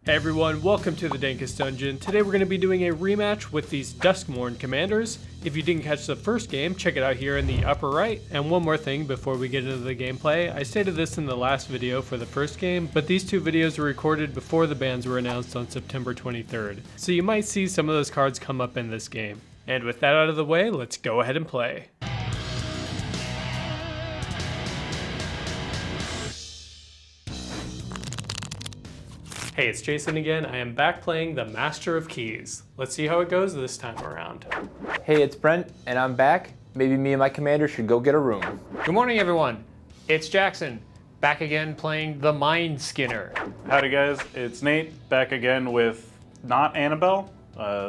Hey everyone, welcome to the Dankest Dungeon. Today we're going to be doing a rematch with these Duskmourn commanders. If you didn't catch the first game, check it out here in the upper right. And one more thing before we get into the gameplay, I stated this in the last video for the first game, but these two videos were recorded before the bans were announced on September 23rd. So you might see some of those cards come up in this game. And with that out of the way, let's go ahead and play. Hey, it's Jason again. I am back playing the Master of Keys. Let's see how it goes this time around. Hey, it's Brent, and I'm back. Maybe me and my commander should go get a room. Good morning, everyone. It's Jackson, back again playing the Mindskinner. Howdy guys, it's Nate, back again with not Annabelle.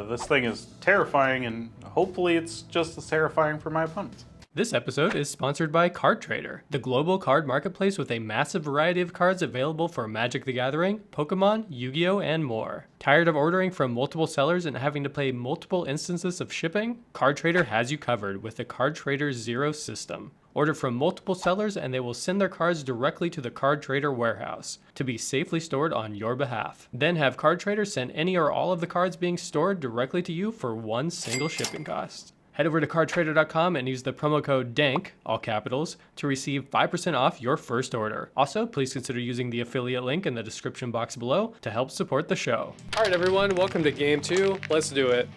This thing is terrifying, and hopefully it's just as terrifying for my opponents. This episode is sponsored by Card Trader, the global card marketplace with a massive variety of cards available for Magic the Gathering, Pokemon, Yu-Gi-Oh, and more. Tired of ordering from multiple sellers and having to pay multiple instances of shipping? Card Trader has you covered with the Card Trader Zero system. Order from multiple sellers and they will send their cards directly to the Card Trader warehouse to be safely stored on your behalf. Then have Card Trader send any or all of the cards being stored directly to you for one single shipping cost. Head over to cardtrader.com and use the promo code DANK, all capitals, to receive 5% off your first order. Also, please consider using the affiliate link in the description box below to help support the show. All right, everyone, welcome to game 2. Let's do it.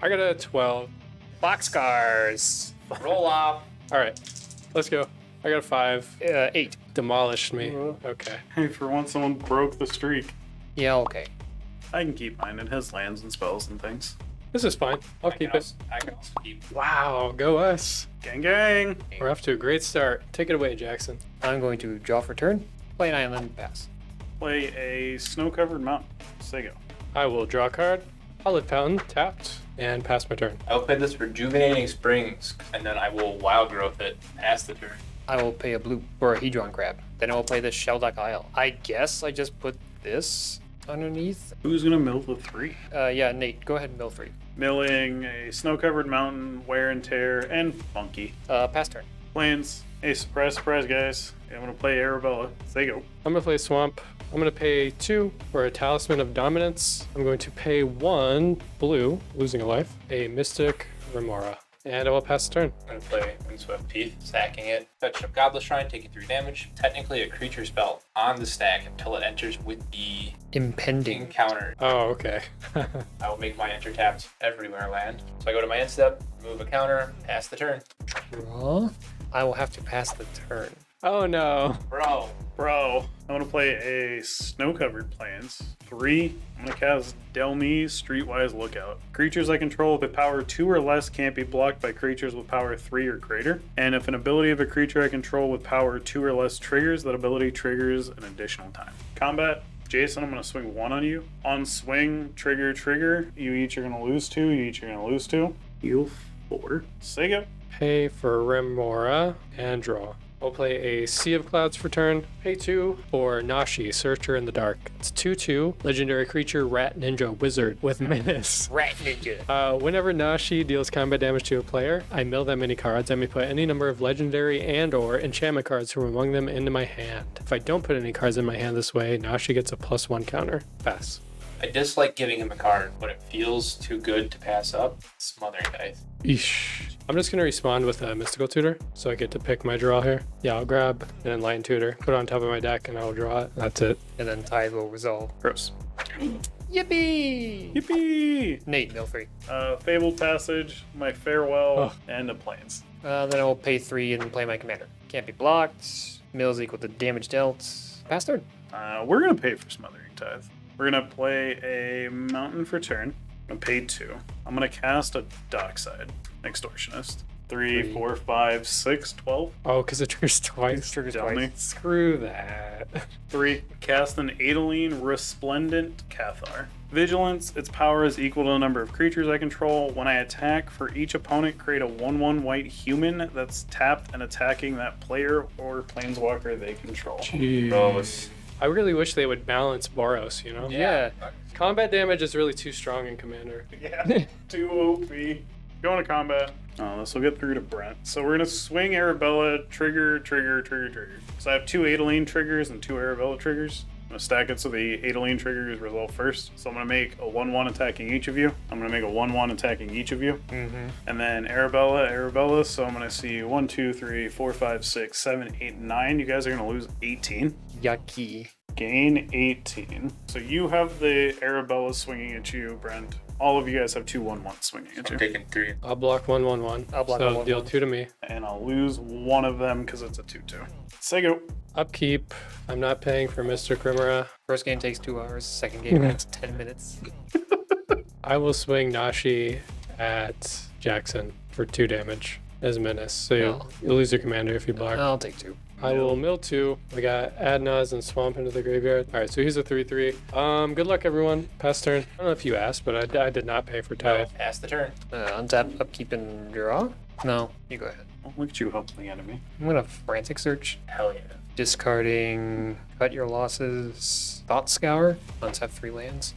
I got a 12. Boxcars. Roll off. All right, let's go. I got a 5. 8. Demolished me. Okay. Hey, for once someone broke the streak. Yeah, okay. I can keep mine, it has lands and spells and things. This is fine. I'll keep it. I can also keep. Wow, go us. Gang gang! We're off to a great start. Take it away, Jackson. I'm going to draw for turn, play an island, pass. Play a snow-covered mountain. Say go. I will draw a card, Olive Fountain, tapped, and pass my turn. I will play this Rejuvenating Springs, and then I will Wild Growth it past the turn. I will pay a blue for a Hedron Crab. Then I will play this Shelduck Isle. I guess I just put this underneath. Who's gonna mill the 3? Yeah, Nate, go ahead and mill 3. Milling a snow-covered mountain, wear and tear, and funky. Pass turn. Plains. Hey, surprise, surprise, guys. I'm gonna play Arabella. Say go. I'm gonna play Swamp. I'm gonna pay 2 for a Talisman of Dominance. I'm going to pay 1 blue, losing a life, a Mystic Remora. And I will pass the turn. I'm going to play Windswept Peace, sacking it. Touch up Goblet Shrine, taking 3 damage. Technically a creature spell on the stack until it enters with the Impending encounter. Oh, okay. I will make my enter tapped everywhere land. So I go to my end step, remove a counter, pass the turn. Draw. I will have to pass the turn. Oh no. Bro. I'm gonna play a snow-covered plains. 3. I'm gonna cast Delmi Streetwise Lookout. Creatures I control with power 2 or less can't be blocked by creatures with power 3 or greater. And if an ability of a creature I control with power 2 or less triggers, that ability triggers an additional time. Combat. Jason, I'm gonna swing 1 on you. On swing, trigger. You each are gonna lose 2. You each are gonna lose 2. Heal 4. Say go. Pay for Remora and draw. I'll play a Sea of Clouds for turn. Pay 2 for Nashi, Searcher in the Dark. It's 2/2, legendary creature, Rat Ninja Wizard with Menace. Rat Ninja. Whenever Nashi deals combat damage to a player, I mill that many cards. I may put any number of legendary and or enchantment cards from among them into my hand. If I don't put any cards in my hand this way, Nashi gets a +1 counter. Pass. I dislike giving him a card, but it feels too good to pass up. Smothering Tithe. Eesh. I'm just going to respond with a Mystical Tutor, so I get to pick my draw here. Yeah, I'll grab and then Lion Tutor, put it on top of my deck, and I'll draw it. That's it. And then Tithe will resolve. Gross. Yippee! Yippee! Nate, mill 3. Fabled Passage, my Farewell, and a Plains. Then I will pay 3 and play my commander. Can't be blocked. Mills equal to damage dealt. Pass turn. We're gonna pay for Smothering Tithe. We're gonna play a mountain for turn. I'm gonna pay 2. I'm gonna cast a Dockside Extortionist. 3, 4, 5, 6, 12. Oh, because it triggers twice. Tell me. Screw that. 3. Cast an Adeline Resplendent Cathar. Vigilance, its power is equal to the number of creatures I control. When I attack, for each opponent, create a 1/1 white human that's tapped and attacking that player or planeswalker they control. Jeez. I really wish they would balance Boros, you know? Yeah. Combat damage is really too strong in Commander. Yeah, too OP. Going to combat. Oh, this will get through to Brent. So we're going to swing Arabella, trigger. So I have 2 Adeline triggers and 2 Arabella triggers. I'm going to stack it so the Adeline triggers resolve first. So I'm going to make a 1/1 attacking each of you. I'm going to make a 1/1 attacking each of you. And then Arabella. So I'm going to see 1, 2, 3, 4, 5, 6, 7, 8, 9. You guys are going to lose 18. Yucky. Gain 18. So you have the Arabella swinging at you, Brent. All of you guys have 2 1/1s swinging at you. I'm taking 3. I'll block 1/1/1. I'll block so 1/1. deal 2 to me. And I'll lose one of them because it's a 2/2. Sego. Upkeep. I'm not paying for Mr. Krimera. First game takes 2 hours. Second game takes 10 minutes. I will swing Nashi at Jackson for 2 damage as menace. So you'll lose your commander if you block. I'll take 2. I will mill 2. We got Adnaz and Swamp into the graveyard. All right, so he's a 3/3. Good luck, everyone. Pass turn. I don't know if you asked, but I did not pay for Tithe. Pass the turn. Untap, upkeep, and draw? No, you go ahead. Oh, look at you helping the enemy. I'm gonna frantic search. Hell yeah. Discarding cut your losses. Thought Scour. Untap 3 lands.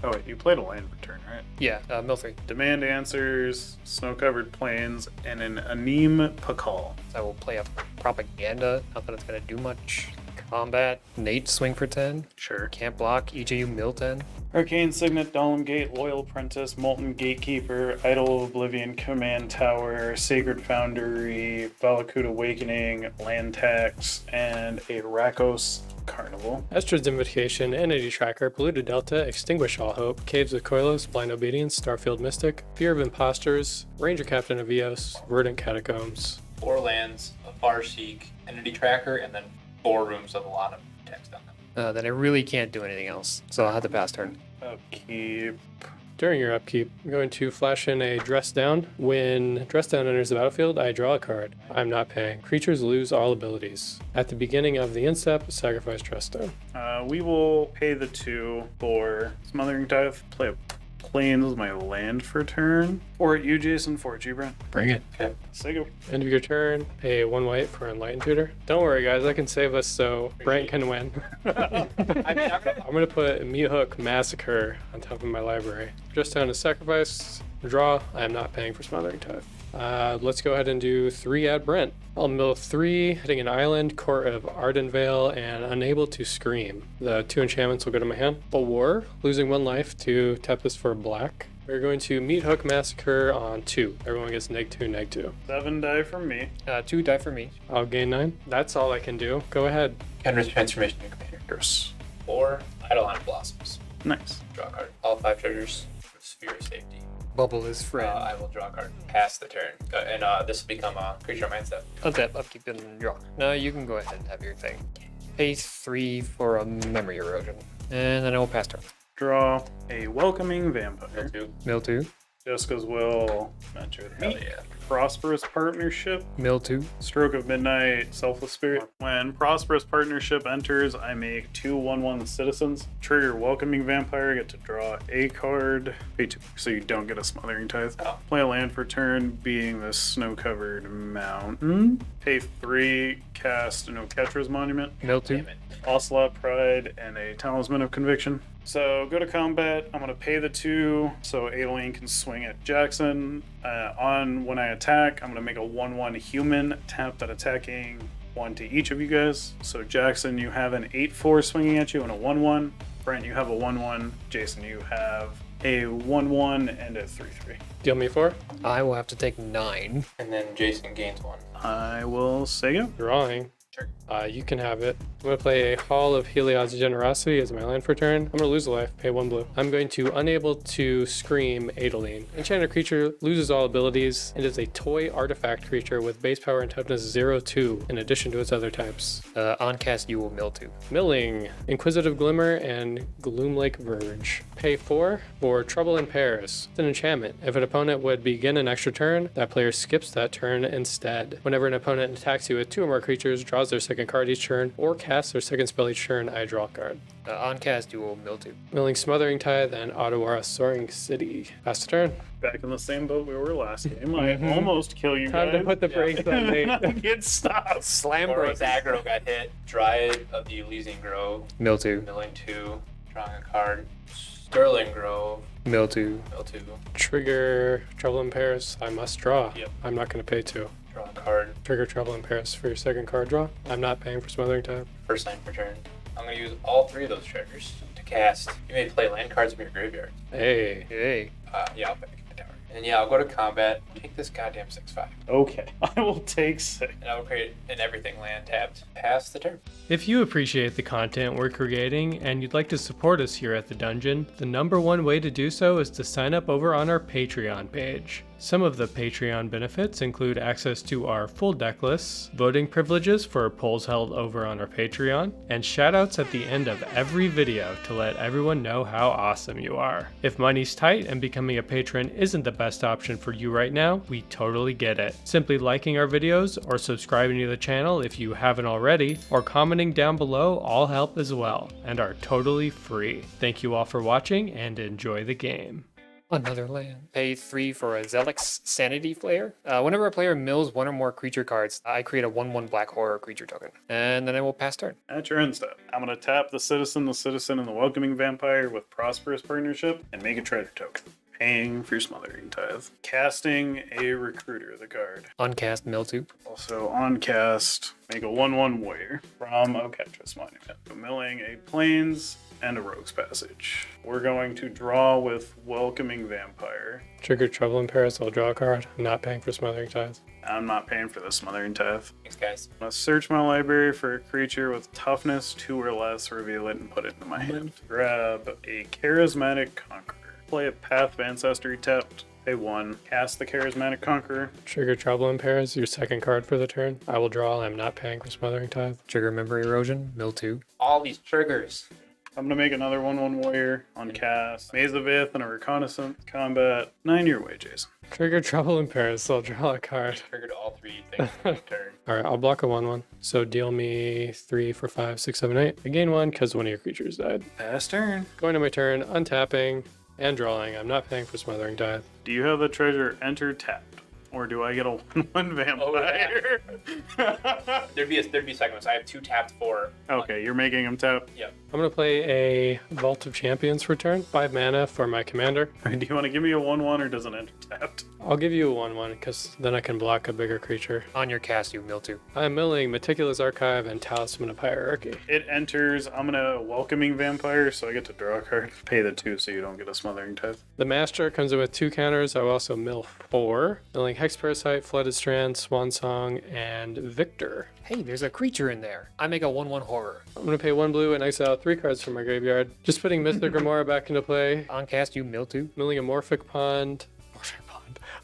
Oh, wait, you played a land return, right? Yeah, mill 3. Demand answers, snow-covered plains, and an Aneem Pakal. I will play a propaganda. Not that it's gonna do much. Combat. Nate swing for 10. Sure. Can't block. Each of you mill 10. Arcane Signet, Dahlem Gate, Loyal Apprentice, Molten Gatekeeper, Idol of Oblivion, Command Tower, Sacred Foundry, Valakut Awakening, Land Tax, and a Rakos Carnival. Estrid's Invocation, Entity Tracker, Polluted Delta, Extinguish All Hope, Caves of Koilos, Blind Obedience, Starfield Mystic, Fear of Imposters, Ranger Captain of Eos, Verdant Catacombs. 4 lands, a Farseek, Entity Tracker, and then 4 rooms of a lot of text on them. Then I really can't do anything else. So I'll have to pass turn. Upkeep. During your upkeep, I'm going to flash in a Dress Down. When Dress Down enters the battlefield, I draw a card. I'm not paying. Creatures lose all abilities. At the beginning of the end step, sacrifice Dress Down. We will pay the 2 for Smothering Tithe. Play a Plains as my land for turn. 4 at you, Jason. 4 at you, Brent. Bring it. Okay. Sego. End of your turn, pay 1 white for Enlightened Tutor. Don't worry, guys, I can save us so Brent can win. I mean, I'm gonna put Meat Hook Massacre on top of my library. Just down to sacrifice, draw. I am not paying for Smothering Tithe. Let's go ahead and do 3 at Brent. I'll mill 3, hitting an island, Court of Ardenvale, and Unable to Scream. The 2 enchantments will go to my hand. A War, losing 1 life to tap this for black. We're going to Meat Hook Massacre on 2. Everyone gets -2, -2. 7 die from me. 2 die for me. I'll gain 9. That's all I can do. Go ahead. Kendra's Transformation in Commander. Gross. 4 Eidolon Blossoms. Nice. Draw a card. All 5 treasures with Sphere of Safety. Bubble is friend. I will draw a card. Pass the turn. And this will become a creature of mindset. Untap, upkeep, and draw. No, you can go ahead and have your thing. Pay 3 for a memory erosion. And then I will pass turn. Draw a Welcoming Vampire. 2. Mill 2. Jessica's Will. Mentor Hell yeah. Prosperous Partnership. Mill 2. Stroke of Midnight, Selfless Spirit. When Prosperous Partnership enters, I make 2 1/1 citizens. Trigger Welcoming Vampire, get to draw a card. Pay 2, so you don't get a Smothering Tithe. Oh. Play a land for turn, being the Snow-Covered Mountain. Pay 3, cast No Ketra's Monument. Mill 2. Damn it. Ocelot Pride, and a Talisman of Conviction. So go to combat. I'm going to pay the 2 so Adeline can swing at Jackson. When I attack, I'm going to make a 1/1 human, tap that attacking 1 to each of you guys. So Jackson, you have an 8/4 swinging at you and a 1/1. Brent, you have a 1/1. Jason, you have a 1/1 and a 3/3. Deal me 4. I will have to take 9. And then Jason gains 1. I will say go. Drawing. Sure. You can have it. I'm going to play a Hall of Heliod's Generosity as my land for turn. I'm going to lose a life, pay 1 blue. I'm going to Unable to Scream Adeline. Enchanted creature loses all abilities and is a toy artifact creature with base power and toughness 0/2 in addition to its other types. On cast, you will mill 2. Milling, Inquisitive Glimmer, and Gloomlake Verge. Pay 4 for Trouble in Paris. It's an enchantment. If an opponent would begin an extra turn, that player skips that turn instead. Whenever an opponent attacks you with 2 or more creatures, draws their second card each turn, or casts their second spell each turn, I draw a card. On cast, you will mill 2. Milling Smothering Tithe and Ottawara Soaring City. Pass the turn. Back in the same boat we were last game. I almost kill you Time guys. to put the brakes on me. Get stopped. Slam Boros break. aggro got hit. Dryad of the Elysian Grove. Mill 2. Milling 2. Drawing a card. Sterling Grove. Mill 2. Mill 2. Trigger Trouble in Paris. I must draw. Yep. I'm not going to pay 2. Draw a card. Trigger Trouble in Paris for your second card draw. I'm not paying for Smothering Tithe. First line for turn. I'm going to use all 3 of those triggers to cast. You may play land cards from your graveyard. Hey. Yeah, I'll pick a tower. And yeah, I'll go to combat. Take this goddamn 6/5. Okay. I will take 6. And I will create an everything land tapped. Pass the turn. If you appreciate the content we're creating and you'd like to support us here at the Dungeon, the #1 way to do so is to sign up over on our Patreon page. Some of the Patreon benefits include access to our full deck lists, voting privileges for polls held over on our Patreon, and shoutouts at the end of every video to let everyone know how awesome you are. If money's tight and becoming a patron isn't the best option for you right now, we totally get it. Simply liking our videos or subscribing to the channel if you haven't already, or commenting down below all help as well, and are totally free. Thank you all for watching and enjoy the game. Another land. Pay 3 for a Zelix Sanity Flare. Whenever a player mills 1 or more creature cards, I create a 1/1 black horror creature token. And then I will pass turn. At your end step, I'm going to tap the Citizen, and the Welcoming Vampire with Prosperous Partnership and make a treasure token. Paying for your Smothering Tithe. Casting a Recruiter, the card. Uncast mill 2. Also on cast, make a 1/1 Warrior from Oketra's Monument. So milling a Plains and a Rogue's Passage. We're going to draw with Welcoming Vampire. Trigger Trouble in Paris, I'll draw a card. I'm not paying for Smothering Tithe. I'm not paying for the Smothering Tithe. Thanks, guys. I'm going to search my library for a creature with toughness 2 or less, reveal it, and put it into my hand. Grab a Charismatic Conqueror. Play a Path of Ancestry tapped. Pay 1. Cast the Charismatic Conqueror. Trigger Trouble in Paris, your second card for the turn. I will draw, I'm not paying for Smothering Tithe. Trigger Memory Erosion, mill 2. All these triggers. I'm going to make another 1/1 Warrior on cast. Maze of Ith and a Reconnaissance. Combat. 9 your way, Jason. Trigger Trouble in Paris, I'll draw a card. Triggered all 3 things on the turn. Alright, I'll block a 1/1. So deal me 3 for 5, 6, 7, 8. I gain 1 because one of your creatures died. Pass turn. Going to my turn, untapping and drawing. I'm not paying for Smothering Tithe. Do you have the treasure enter tapped? Or do I get a 1/1 Vampire? There'd be segments. I have 2 tapped for. Okay, you're making them tap. Yep. I'm going to play a Vault of Champions for turn. 5 mana for my commander. Do you want to give me a 1/1 or does it enter tapped? I'll give you a 1/1 because then I can block a bigger creature. On your cast, you mill 2. I'm milling Meticulous Archive and Talisman of Hierarchy. It enters. I'm gonna Welcoming Vampire, so I get to draw a card. Pay the 2 so you don't get a Smothering Tithe. The Master comes in with 2 counters. I will also mill 4. Milling Hex Parasite, Flooded Strand, Swan Song, and Victor. Hey, there's a creature in there. I make a 1/1 horror. I'm going to pay 1 blue and exile 3 cards from my graveyard. Just putting Mystic Remora back into play. On cast, you mill 2. Milling a Morphic Pond.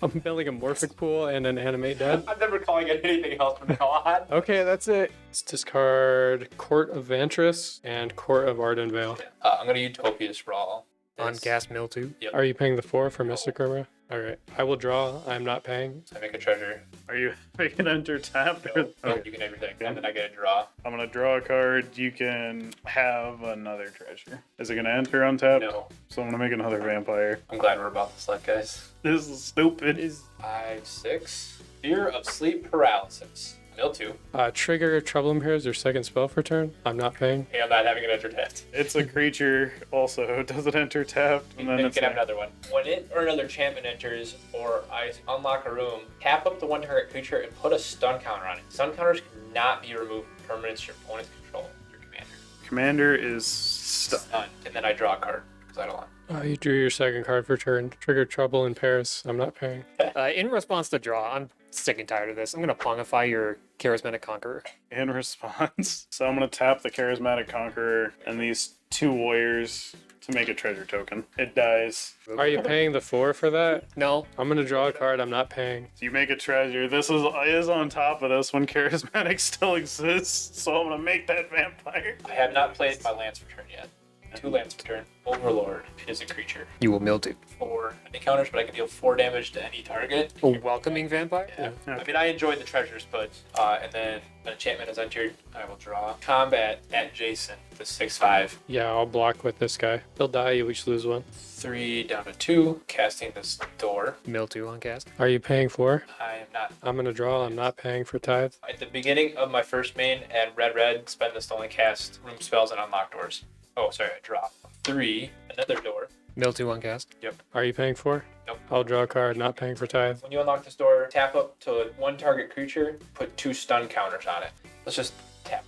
I'm milling a Morphic Pool and an Animate Dead. I'm never calling it anything else from now on. Okay, that's it. Let's discard Court of Vantress and Court of Ardenvale. I'm going to Utopia Sprawl. On cast, mill 2. Yep. Are you paying the 4 for Mystic Remora? Alright, I will draw. I'm not paying. So I make a treasure. Are you making enter tapped? No, you can everything. And then I get a draw. I'm gonna draw a card. You can have another treasure. Is it gonna enter untapped? No. So I'm gonna make another vampire. I'm glad we're about this luck, guys. This is stupid. 5, 6. Fear of Sleep Paralysis. Mill 2. Trigger Trouble in Pairs, your second spell for turn. I'm not paying. Hey, I'm not having an enter tapped. It's a creature also. Does it enter tapped? And Then you it's can have another one. When it or another enchantment enters, or I unlock a room, tap up the 1 target creature and put a stun counter on it. Stun counters cannot be removed from permanents your opponents control your commander. Commander is stunned. Stunned. And then I draw a card because I don't want. You drew your second card for turn. Trigger Trouble in Paris. I'm not paying. In response to draw, I'm sick and tired of this. I'm going to Pongify your Charismatic Conqueror. In response. So I'm gonna tap the Charismatic Conqueror and these 2 warriors to make a treasure token. It dies. Are you paying the 4 for that? No. I'm gonna draw a card. I'm not paying. So you make a treasure. This is on top of this when Charismatic still exists. So I'm gonna make that vampire. I have not played my Lance Return yet. 2 Lance Return. Overlord is a creature. You will mill 2. 4 any counters, but I can deal 4 damage to any target. A Welcoming Vampire? Yeah. I mean, I enjoyed the treasures, but and then an enchantment is entered. I will draw combat at Jason. The 6/5. Yeah, I'll block with this guy. He'll die. You each lose 1. 3 down to 2. Casting this door. Mill 2 on cast. Are you paying 4? I am not. I'm gonna draw. I'm not paying for tithe. At the beginning of my first main, and red, spend this to only cast room spells and unlock doors. Oh, sorry, I draw 3. Another door. Mill 2 on cast. Yep. Are you paying 4? Nope. I'll draw a card. Not paying for tithe. When you unlock this door, tap up to 1 target creature, put 2 stun counters on it. Let's just tap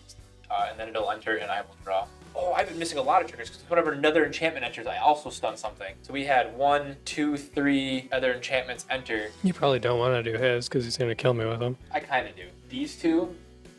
and then it'll enter, and I will draw. Oh, I've been missing a lot of triggers because whenever another enchantment enters, I also stun something. So we had 1, 2, 3 other enchantments enter. You probably don't want to do his because he's going to kill me with them. I kind of do. These two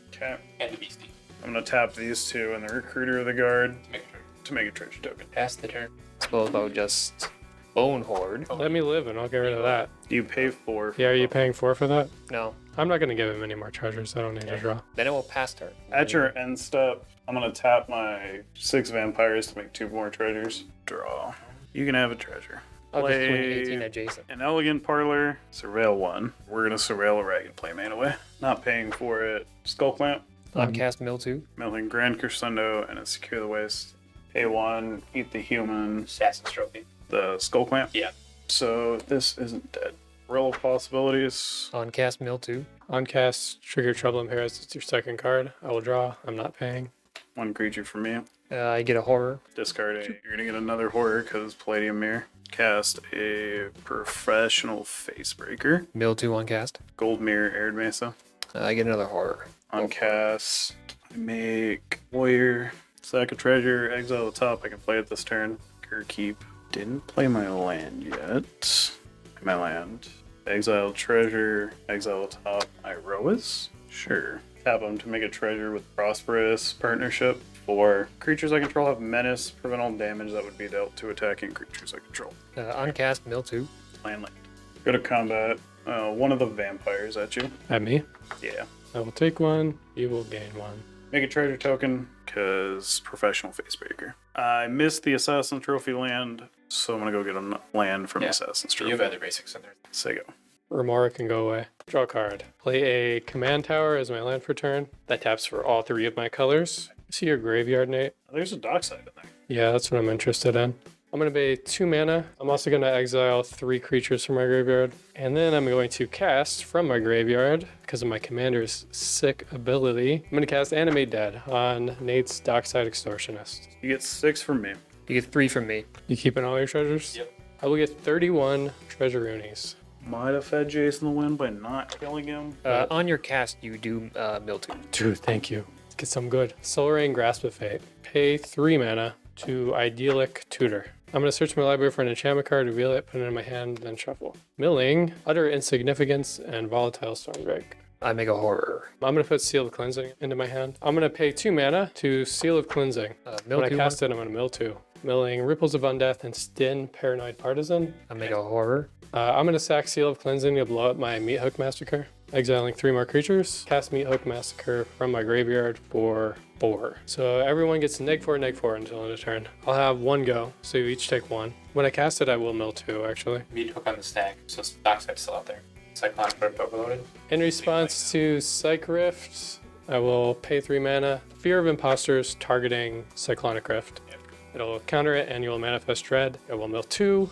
Okay. and the beastie I'm gonna tap these two and the recruiter of the guard to make a trigger. to make a treasure token. Pass the turn. Suppose I'll just Bone Horde. Let me live and I'll get rid of that. You pay 4. Yeah, are you paying 4 for that? No. I'm not going to give him any more treasures. I don't need to draw. Then it will pass turn. At your end step, I'm gonna tap my 6 vampires to make 2 more treasures. Draw. You can have a treasure. I'll just swing Play 18 adjacent. an elegant parlor. Surveil 1. We're gonna surveil a ragged playmate away. Not paying for it. Skull clamp. Uncast Mill 2. Melting Grand Crescendo and a Secure the Waste. Pay 1. Eat the human. Assassin's Trophy. The skull clamp. Yeah. So this isn't dead. Roll of possibilities. Uncast Mill 2. On-cast, trigger Trouble in Paris. It's your second card. I will draw. I'm not paying. 1 creature for me. I get a horror. Discard 8. You're gonna get another horror because Palladium Mirror. Cast a Professional Facebreaker. Mill 2 uncast. Gold Mirror Arid Mesa. I get another horror. On cast, I make Warrior. Sack a treasure. Exile the top. I can play it this turn. Keep. Didn't play my land yet. My land. Exile treasure. Exile the top. Iroas? Sure. Tap them to make a treasure with Prosperous Partnership. 4 creatures I control have menace. Prevent all damage that would be dealt to attacking creatures I control. Uncast Mill 2. Land. Go to combat. One of the vampires at you. At me? Yeah. I will take 1. You will gain 1. Make a treasure token, because Professional Facebreaker. I missed the Assassin Trophy land, so I'm going to go get a land from Assassin's Trophy. You have other basics in there. Say go. Remora can go away. Draw a card. Play a command tower as my land for turn. That taps for all 3 of my colors. See your graveyard, Nate? There's a dockside in there. Yeah, that's what I'm interested in. I'm going to pay 2 mana. I'm also going to exile 3 creatures from my graveyard. And then I'm going to cast from my graveyard, because of my commander's sick ability, I'm going to cast Animate Dead on Nate's Dockside Extortionist. You get 6 from me. You get 3 from me. You keeping all your treasures? Yep. I will get 31 treasure roonies. Might have fed Jason the win by not killing him. On your cast, you do Mill 2. Dude, thank you. Get some good. Soul Rain, Grasp of Fate. Pay 3 mana to Idyllic Tutor. I'm going to search my library for an enchantment card, reveal it, put it in my hand, then shuffle. Milling, Utter Insignificance, and Volatile Stormdrake. I make a horror. I'm going to put Seal of Cleansing into my hand. I'm going to pay 2 mana to Seal of Cleansing. Mill When 2. I cast it, I'm going to mill 2. Milling, Ripples of Undeath, and Stin, Paranoid Partisan. I make a horror. I'm going to sack Seal of Cleansing to blow up my Meat Hook Massacre, exiling 3 more creatures. Cast Meat Hook Massacre from my graveyard for 4. So everyone gets -4 until end of turn. I'll have 1 go, so you each take 1. When I cast it, I will mill 2, actually. Meat hook on the stack, so Dockside's still out there. Cyclonic Rift overloaded. In response to Psych Rift, I will pay 3 mana. Fear of Imposters targeting Cyclonic Rift. It'll counter it, and you will manifest Dread. I will mill 2.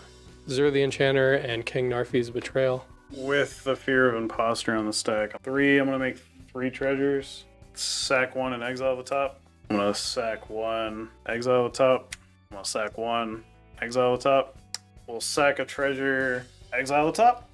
Zur the Enchanter and King Narfi's Betrayal. With the Fear of Imposter on the stack. 3, I'm going to make 3 treasures. Sack 1 and exile the top. I'm going to sack 1, exile the top. I'm going to sack 1, exile the top. We'll sack a treasure, exile the top.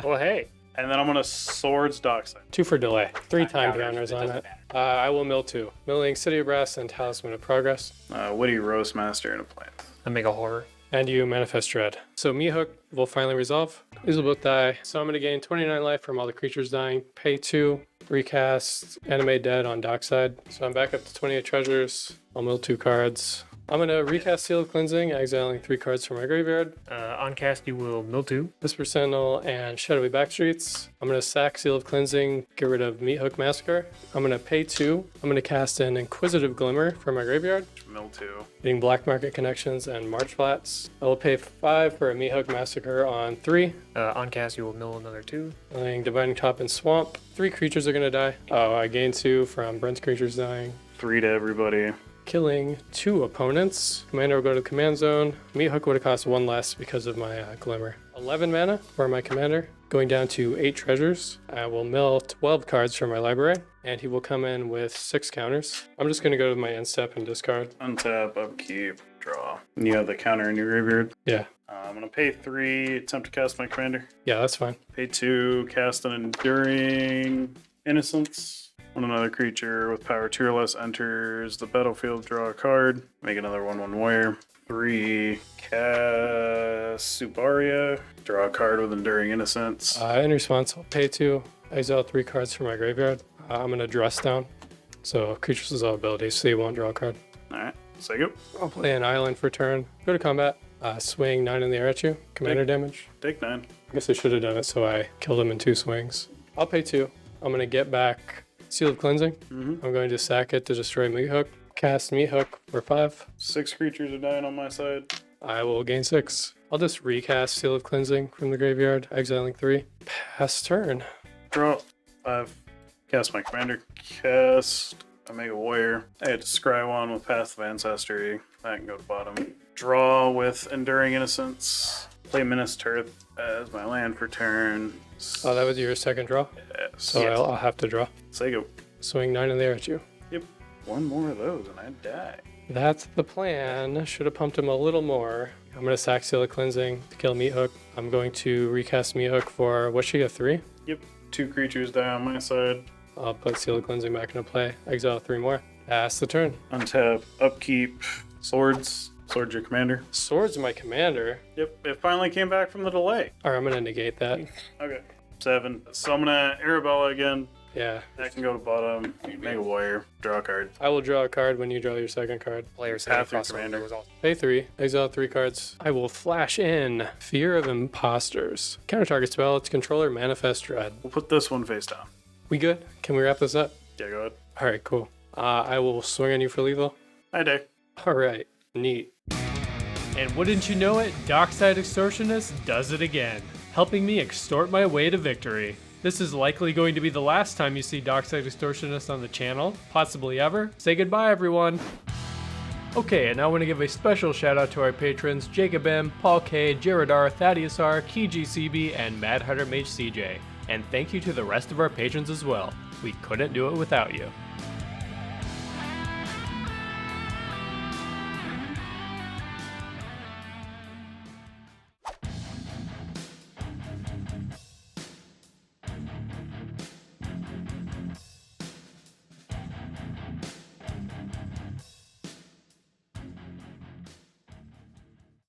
Well, hey. And then I'm going to Swords Dockside. 2 for delay. 3 time Counters, counters it on doesn't it. matter. I will mill 2. Milling City of Brass and Talisman of Progress. Witty Roastmaster and a plant. I make a horror. And you manifest Dread. So Meat Hook will finally resolve. These will both die. So I'm going to gain 29 life from all the creatures dying. Pay 2. Recast Animate Dead on Dockside. So I'm back up to 28 treasures. I'll mill 2 cards. I'm going to recast Seal of Cleansing, exiling 3 cards from my graveyard. On cast, you will Mill 2. Whisper Sentinel and Shadowy Backstreets. I'm going to sack Seal of Cleansing, get rid of Meat Hook Massacre. I'm going to pay 2. I'm going to cast an Inquisitive Glimmer from my graveyard, Mill 2. getting Black Market Connections and March Flats. I will pay 5 for a Meat Hook Massacre on 3. On cast, you will mill another 2. Playing Dividing Top and Swamp. 3 creatures are going to die. Oh, I gain 2 from Brent's creatures dying. 3 to everybody. Killing 2 opponents. Commander will go to the command zone. Meat Hook would have cost 1 less because of my Glimmer. 11 mana for my commander. Going down to 8 treasures. I will mill 12 cards from my library, and he will come in with 6 counters. I'm just going to go to my end step and discard. Untap, upkeep, draw. And you have the counter in your graveyard. Yeah. I'm going to pay 3, attempt to cast my commander. Yeah, that's fine. Pay 2, cast an Enduring Innocence. When another creature with power 2 or less enters the battlefield, draw a card. Make another 1/1 warrior. 3, cast Subaria. Draw a card with Enduring Innocence. In response, I'll pay 2, exile 3 cards from my graveyard. I'm going to dress down. So creatures with all abilities, so you won't draw a card. Alright, say go. I'll play an island for turn. Go to combat. Swing 9 in the air at you. Commander damage. Take 9. I guess I should have done it so I killed him in 2 swings. I'll pay 2. I'm going to get back Seal of Cleansing. I'm going to sack it to destroy Meat Hook. Cast Meat Hook for 5. 6 creatures are dying on my side. I will gain 6. I'll just recast Seal of Cleansing from the graveyard, exiling 3. Pass turn. Draw 5. Cast my commander. Cast Omega Warrior. I had to scry 1 with Path of Ancestry. That can go to bottom. Draw with Enduring Innocence. Play Menace Turth as my land for turn. Oh, that was your second draw? Yes. So I'll have to draw. Say go. Swing 9 in the air at you. Yep. 1 more of those and I die. That's the plan. Should have pumped him a little more. I'm going to sack Seal of Cleansing to kill Meat Hook. I'm going to recast Meat Hook for, what's she, a 3? Yep. 2 creatures die on my side. I'll put Seal of Cleansing back into play. Exile 3 more. Pass the turn. Untap. Upkeep. Swords. Swords your commander. Swords my commander. Yep. It finally came back from the delay. Alright, I'm going to negate that. Okay. 7. So I'm gonna Arabella again. Yeah. That can go to bottom. Make a warrior. Draw a card. I will draw a card when you draw your second card. Players Path your across the commander. was all. Pay 3. Exile 3 cards. I will flash in Fear of Imposters. Counter target spell. Its controller manifest dread. We'll put this one face down. We good? Can we wrap this up? Yeah, go ahead. Alright, cool. I will swing on you for lethal. Hi, Day. Alright, neat. And wouldn't you know it, Dockside Extortionist does it again, helping me extort my way to victory. This is likely going to be the last time you see Dockside Extortionist on the channel, possibly ever. Say goodbye, everyone. Okay, and I want to give a special shout out to our patrons Jacob M, Paul K, Jared R, Thaddeus R, Key CB, and Mad Hunter Mage CJ. And thank you to the rest of our patrons as well. We couldn't do it without you.